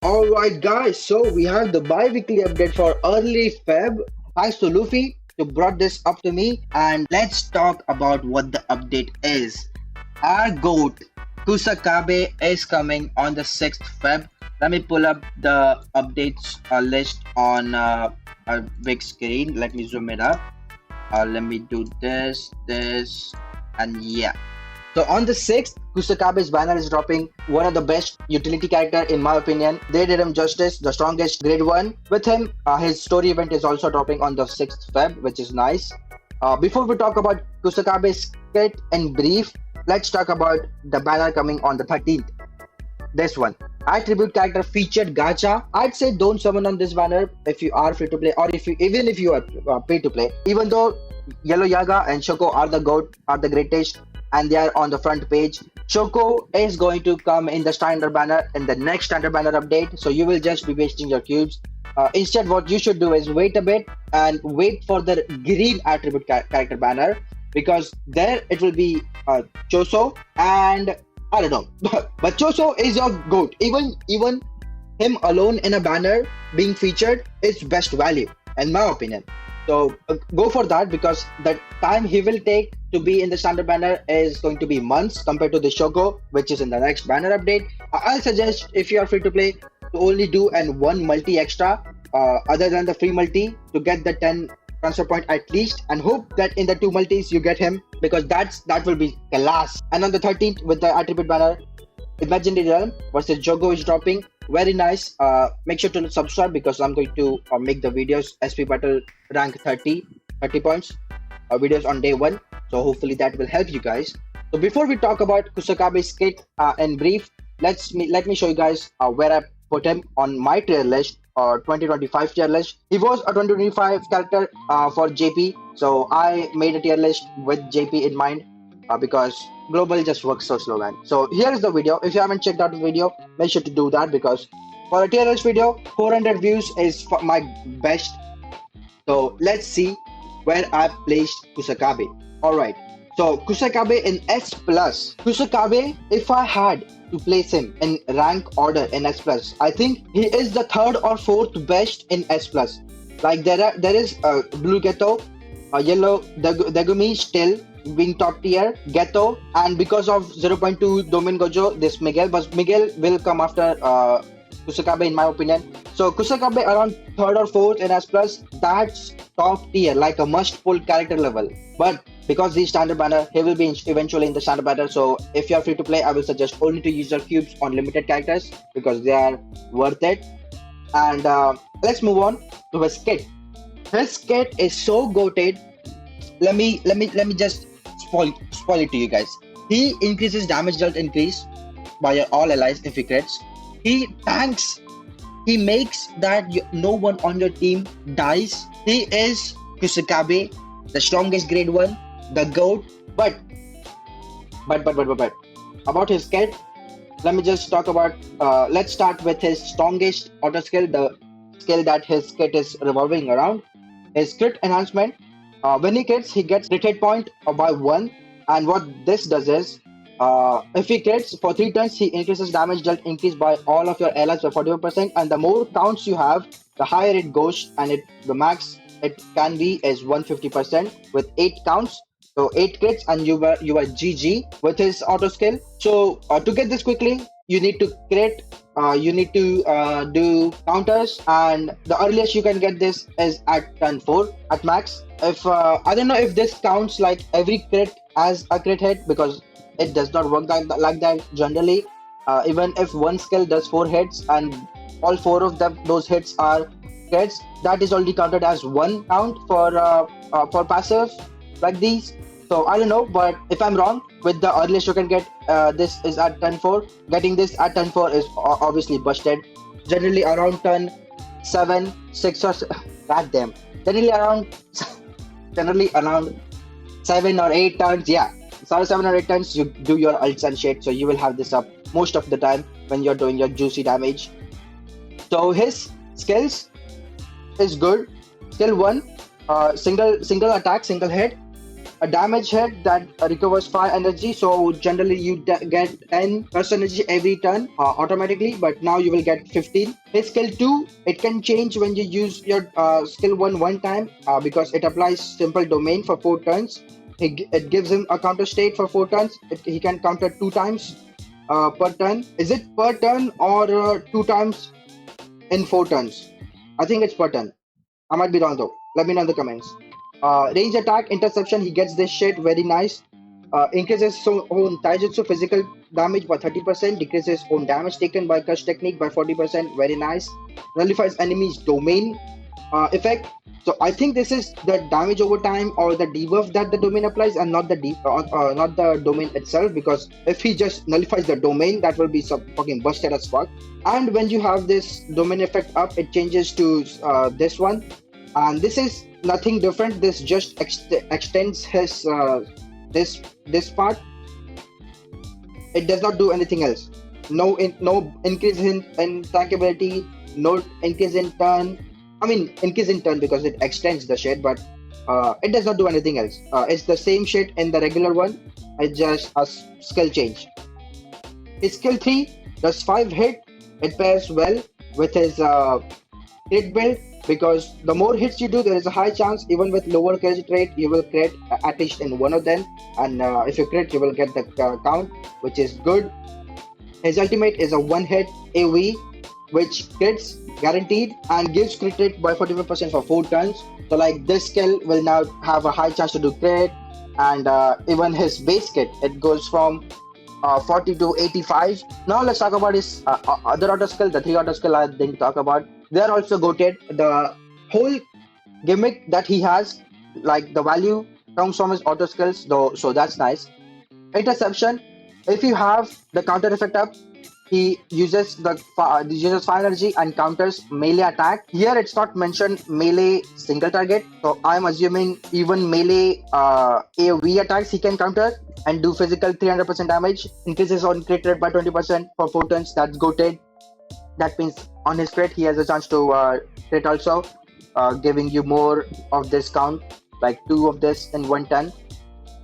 Alright guys, so we have the bi-weekly update for early Feb. Thanks to Luffy to brought this up to me, and let's talk about what the update is. Our GOAT Kusakabe is coming on the 6th Feb. Let me pull up the updates list on a big screen. Let me zoom it up. Let me do this, and yeah. So on the 6th, Kusakabe's banner is dropping, one of the best utility character in my opinion. They did him justice, the strongest grade 1. With him, his story event is also dropping on the 6th Feb, which is nice. Before we talk about Kusakabe's kit in brief, let's talk about the banner coming on the 13th. This one. Attribute character featured gacha. I'd say don't summon on this banner if you are free to play, or even if you are pay to play. Even though Yellow Yaga and Shoko are the GOAT, are the greatest, and they are on the front page. Shoko is going to come in the standard banner in the next standard banner update, so you will just be wasting your cubes. Instead, what you should do is wait a bit and wait for the green attribute character banner, because there it will be Choso, and I don't know, but Choso is your GOAT. Even him alone in a banner being featured is best value in my opinion. So go for that, because the time he will take to be in the standard banner is going to be months compared to the Shoko, which is in the next banner update. I'll suggest, if you are free to play, to only do an one multi extra other than the free multi to get the 10 transfer point at least, and hope that in the 2 multis you get him, because that will be class. And on the 13th, with the attribute banner, Imaginary Realm versus Jogo is dropping. Very nice. Make sure to subscribe, because I'm going to make the videos SP battle rank 30 points videos on day 1. So hopefully that will help you guys. So before we talk about Kusakabe's kit in brief, let me show you guys where I put him on my tier list, or 2025 tier list. He was a 2025 character for JP, so I made a tier list with JP in mind, because global just works so slow, man. So here is the video. If you haven't checked out the video, make sure to do that, because for a tier list video, 400 views is my best. So let's see where I placed Kusakabe. Alright, so Kusakabe in S+. Kusakabe, if I had to place him in rank order in S+, I think he is the 3rd or 4th best in S+. Like there is Blue Ghetto, Yellow Degumi still being top tier, Ghetto, and because of 0.2 Domain Gojo, this Miguel, but Miguel will come after Kusakabe in my opinion. So Kusakabe around 3rd or 4th in S+, that's top tier, like a must pull character level. But because he's standard banner, he will be eventually in the standard banner. So if you are free to play, I will suggest only to use your cubes on limited characters, because they are worth it. And let's move on to his kit. His kit is so goated. Let me just spoil it to you guys. He increases damage dealt increase by your all allies if he crits. He tanks. He makes that no one on your team dies. He is Kusakabe, the strongest grade 1, the GOAT. But about his kit, let me just talk about. Let's start with his strongest auto skill, the skill that his kit is revolving around. His crit enhancement. When he crits, he gets crit hit point by 1, and what this does is, if he crits for 3 turns, he increases damage dealt increase by all of your allies by 45%, and the more counts you have, the higher it goes, and the max it can be is 150% with 8 counts. So 8 crits and you are GG with his auto skill. So to get this quickly, you need to crit, you need to do counters, and the earliest you can get this is at turn 4 at max. If I don't know if this counts like every crit as a crit hit, because it does not work like that generally. Even if one skill does 4 hits and all 4 of those hits are crits, that is already counted as 1 count for passive like these. So I don't know, but if I'm wrong, with the earliest you can get this is at turn 4. Getting this at turn 4 is obviously busted. Generally around turn 7, 6 or goddamn. Generally around 7 or 8 turns, yeah. So 7 or 8 turns you do your ults and shit, so you will have this up most of the time when you're doing your juicy damage. So his skills is good. Skill 1, single attack, single hit. a damage hit that recovers fire energy. So generally you get 10 burst energy every turn automatically, but now you will get 15. His skill 2, it can change when you use your skill 1 one time because it applies simple domain for 4 turns. It gives him a counter state for 4 turns. He can counter 2 times per turn. Is it per turn or 2 times in 4 turns? I think it's per turn. I might be wrong though. Let me know in the comments. Range attack, interception, he gets this shit, very nice. Increases his own taijutsu physical damage by 30%, decreases own damage taken by curse technique by 40%, very nice. Nullifies enemies domain effect. So I think this is the damage over time or the debuff that the domain applies, and not the not the domain itself. Because if he just nullifies the domain, that will be some fucking busted as fuck. And when you have this domain effect up, it changes to this one, and this is nothing different. This just extends his this part. It does not do anything else. No increase in tankability, no increase in turn. I mean, increase in turn because it extends the shit, but it does not do anything else. It's the same shit in the regular one. It's just a skill change. His skill 3 does 5 hit. It pairs well with his crit build, because the more hits you do, there is a high chance, even with lower crit rate, you will crit at least in one of them. And if you crit, you will get the count, which is good. His ultimate is a one-hit AoE, which crits guaranteed and gives crit rate by 45% for 4 turns. So like this skill will now have a high chance to do crit, and even his base kit, it goes from 40 to 85. Now let's talk about his other auto skill, the 3 auto skill I didn't talk about. They're also goated. The whole gimmick that he has, like the value comes from his auto skills though, so that's nice. Interception, if you have the counter effect up, he uses uses fire energy and counters melee attack. Here it's not mentioned melee single target, so I'm assuming even melee AoE attacks he can counter and do physical 300% damage. Increases on crit rate by 20% for 4 turns. That's goated. That means on his crit he has a chance to crit also, giving you more of this count, like 2 of this in 1 turn.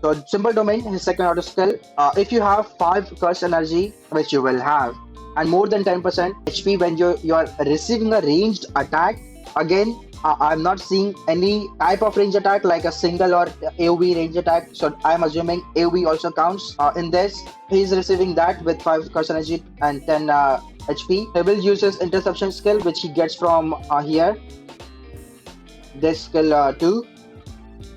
So simple domain, his second auto skill. If you have 5 curse energy, which you will have, and more than 10% HP when you are receiving a ranged attack, again I'm not seeing any type of range attack like a single or AoE range attack, so I'm assuming AoE also counts in this. He's receiving that with 5 curse energy and 10 HP. He will use his interception skill, which he gets from here, this skill 2.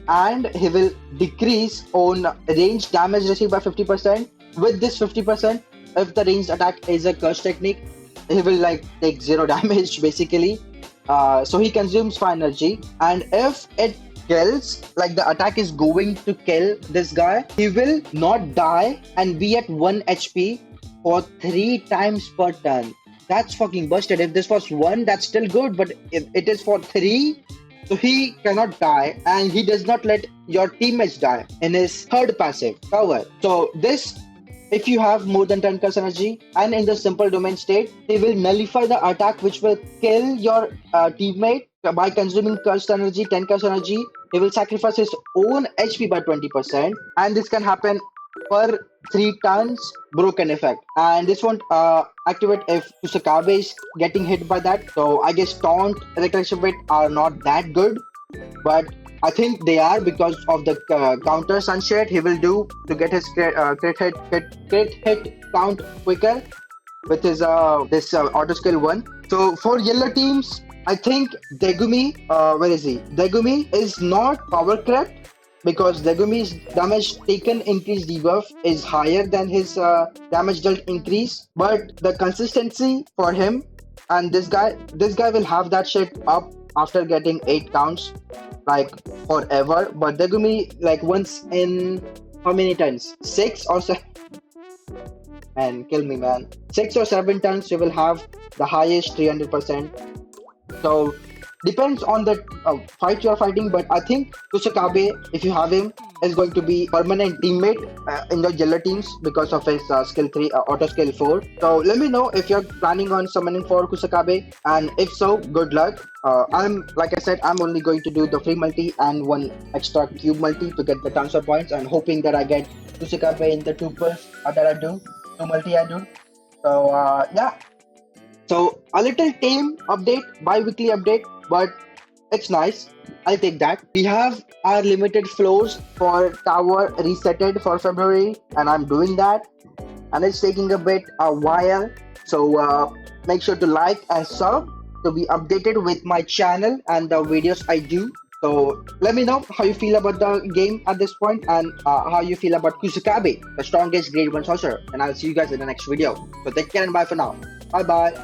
And he will decrease on range damage received by 50%. With this 50%, if the ranged attack is a curse technique, he will like take 0 damage basically. So he consumes fire energy, and if it kills, like the attack is going to kill this guy, he will not die and be at 1 HP for 3 times per turn. That's fucking busted. If this was 1, that's still good, but if it is for 3, so he cannot die, and he does not let your teammates die in his third passive cover. So this, if you have more than 10 curse energy and in the simple domain state, he will nullify the attack which will kill your teammate by consuming curse energy, 10 curse energy. He will sacrifice his own HP by 20%, and this can happen per 3 turns broken effect, and this won't activate if Kusakabe is getting hit by that. So I guess taunt recollection bit are not that good, but I think they are because of the counters and shit he will do to get his crit hit count quicker with his this auto skill 1. So for yellow teams, I think Degumi, where is he? Degumi is not power crit, because Degumi's damage taken increase debuff is higher than his damage dealt increase, but the consistency for him and this guy will have that shit up after getting 8 counts like forever. But Degumi, like once in how many turns? 6 or 7? Man, kill me, man. 6 or 7 turns you will have the highest 300%. So depends on the fight you're fighting, but I think Kusakabe, if you have him, is going to be permanent teammate in the Jella teams because of his skill 3, auto skill 4. So let me know if you're planning on summoning for Kusakabe, and if so, good luck. Like I said, I'm only going to do the free multi and one extra cube multi to get the transfer points, and hoping that I get Kusakabe in the two pulls that I do, two multi I do. So yeah, so a little tame update, bi-weekly update, but it's nice. I'll take that. We have our limited floors for tower resetted for February, and I'm doing that. And it's taking a while. So make sure to like and sub to be updated with my channel and the videos I do. So let me know how you feel about the game at this point, and how you feel about Kusakabe, the strongest grade 1 sorcerer. And I'll see you guys in the next video. So take care and bye for now. Bye bye.